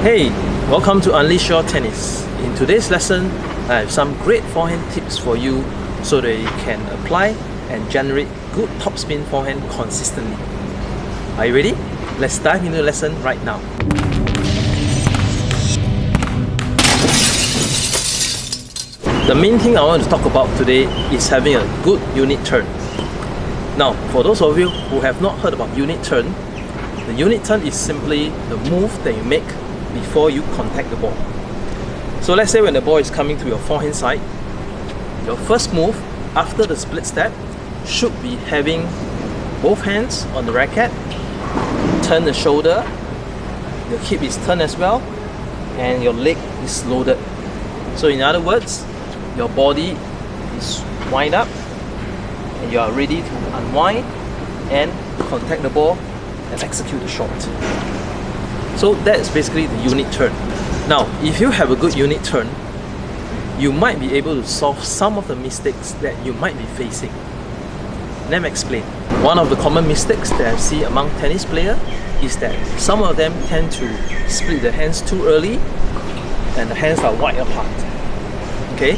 Hey, welcome to Unleash Your Tennis. In today's lesson, I have some great forehand tips for you so that you can apply and generate good topspin forehand consistently. Are you ready? Let's dive into the lesson right now. The main thing I want to talk about today is having a good unit turn. Now, for those of you who have not heard about unit turn, the unit turn is simply the move that you make before you contact the ball. So let's say when the ball is coming to your forehand side, your first move after the split step should be having both hands on the racket, turn the shoulder, your hip is turned as well, and your leg is loaded. So in other words, your body is wind up and you are ready to unwind and contact the ball and execute the shot. So that is basically the unit turn. Now, if you have a good unit turn, you might be able to solve some of the mistakes that you might be facing. Let me explain. One of the common mistakes that I see among tennis players is that some of them tend to split the hands too early and the hands are wide apart. Okay?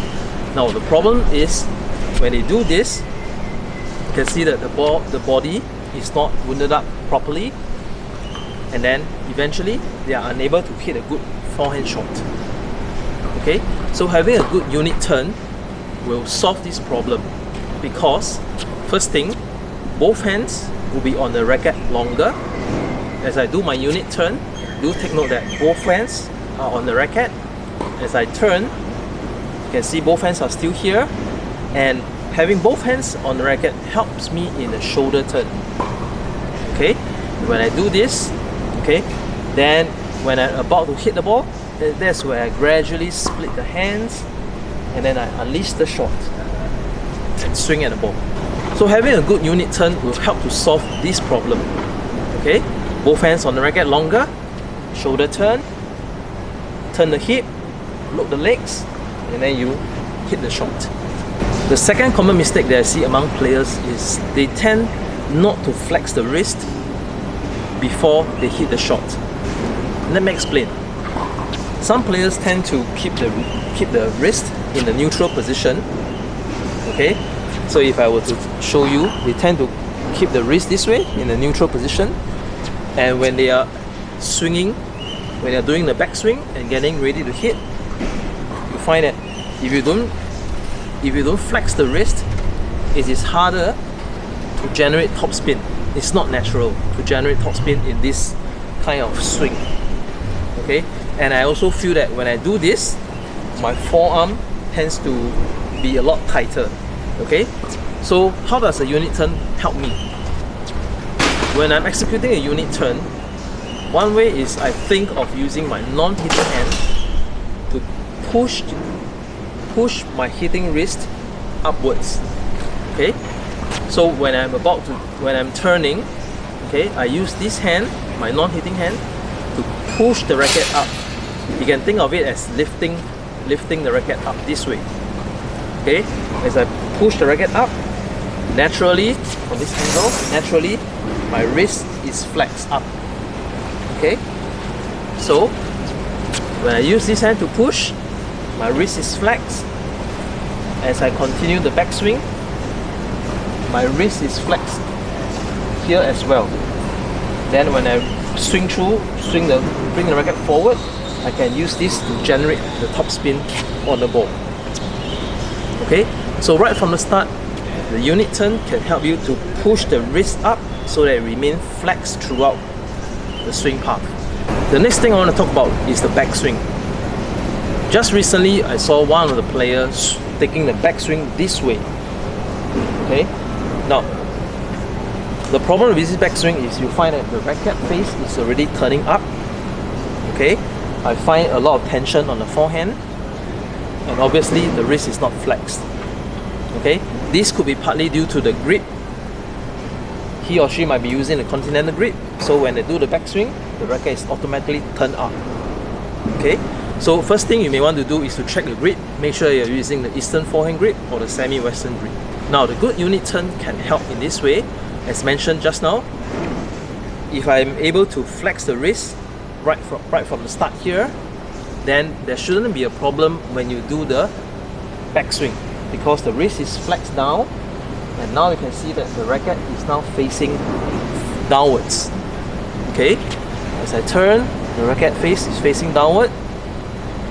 Now the problem is when they do this, you can see that the body is not wounded up properly, and then eventually they are unable to hit a good forehand shot. Okay, so having a good unit turn will solve this problem because first thing, both hands will be on the racket longer. As I do my unit turn, do take note that both hands are on the racket. As I turn, you can see both hands are still here, and having both hands on the racket helps me in the shoulder turn. Okay, when I do this, okay, then when I'm about to hit the ball, that's where I gradually split the hands and then I unleash the shot and swing at the ball. So having a good unit turn will help to solve this problem. Okay, both hands on the racket longer, shoulder turn the hip, load the legs, and then you hit the shot. The second common mistake that I see among players is they tend not to flex the wrist before they hit the shot. Let me explain. Some players tend to keep the wrist in the neutral position. Okay, so if I were to show you, they tend to keep the wrist this way in the neutral position, and when they are swinging, when they are doing the backswing and getting ready to hit, you find that if you don't flex the wrist, it is harder to generate topspin. It's not natural to generate topspin in this kind of swing. Okay, and I also feel that when I do this, my forearm tends to be a lot tighter. Okay, so how does a unit turn help me? When I'm executing a unit turn, one way is I think of using my non-hitting hand to push my hitting wrist upwards. Okay, so when I'm turning, okay, I use this hand, my non-hitting hand, to push the racket up. You can think of it as lifting the racket up this way. Okay, as I push the racket up, naturally, from this angle, naturally, my wrist is flexed up. Okay, so when I use this hand to push, my wrist is flexed. As I continue the backswing, my wrist is flexed here as well. Then when I bring the racket forward, I can use this to generate the topspin on the ball. Okay, so right from the start, the unit turn can help you to push the wrist up so that it remains flexed throughout the swing path. The next thing I want to talk about is the backswing. Just recently, I saw one of the players taking the backswing this way. Okay, now the problem with this backswing is you find that the racket face is already turning up. Okay, I find a lot of tension on the forehand, and obviously the wrist is not flexed. Okay, this could be partly due to the grip. He or she might be using a continental grip, so when they do the backswing, the racket is automatically turned up. Okay, so first thing you may want to do is to check the grip. Make sure you're using the Eastern forehand grip or the semi-Western grip. Now the good unit turn can help in this way. As mentioned just now, if I'm able to flex the wrist right from the start here, then there shouldn't be a problem when you do the backswing, because the wrist is flexed down, and now you can see that the racket is now facing downwards. Okay, as I turn, the racket face is facing downward.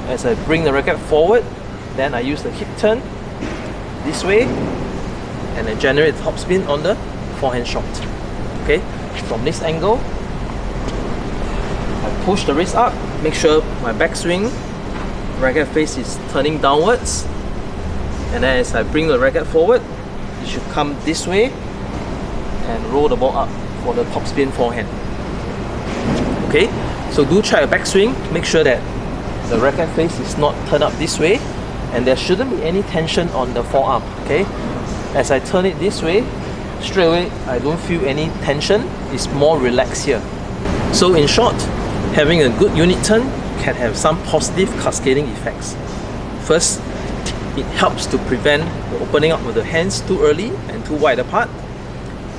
As I bring the racket forward, then I use the hip turn this way, and I generate the topspin on the forehand shot. Okay, from this angle, I push the wrist up, make sure my backswing racket face is turning downwards, and then as I bring the racket forward, it should come this way and roll the ball up for the topspin forehand. Okay, so do try a backswing, make sure that the racket face is not turned up this way, and there shouldn't be any tension on the forearm. Okay, as I turn it this way, straight away I don't feel any tension, it's more relaxed here. So in short, having a good unit turn can have some positive cascading effects. First, it helps to prevent the opening up of the hands too early and too wide apart.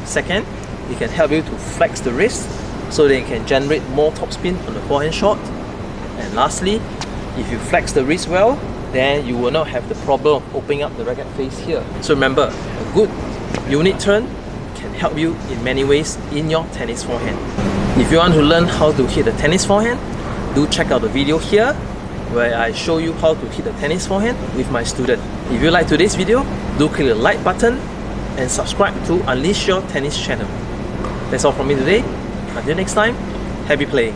Second, it can help you to flex the wrist so that it can generate more topspin on the forehand shot. And lastly, if you flex the wrist well, then you will not have the problem of opening up the racket face here. So remember, a good unit turn can help you in many ways in your tennis forehand. If you want to learn how to hit the tennis forehand, do check out the video here where I show you how to hit the tennis forehand with my student. If you like today's video, do click the like button and subscribe to Unleash Your Tennis channel. That's all from me today. Until next time, happy playing.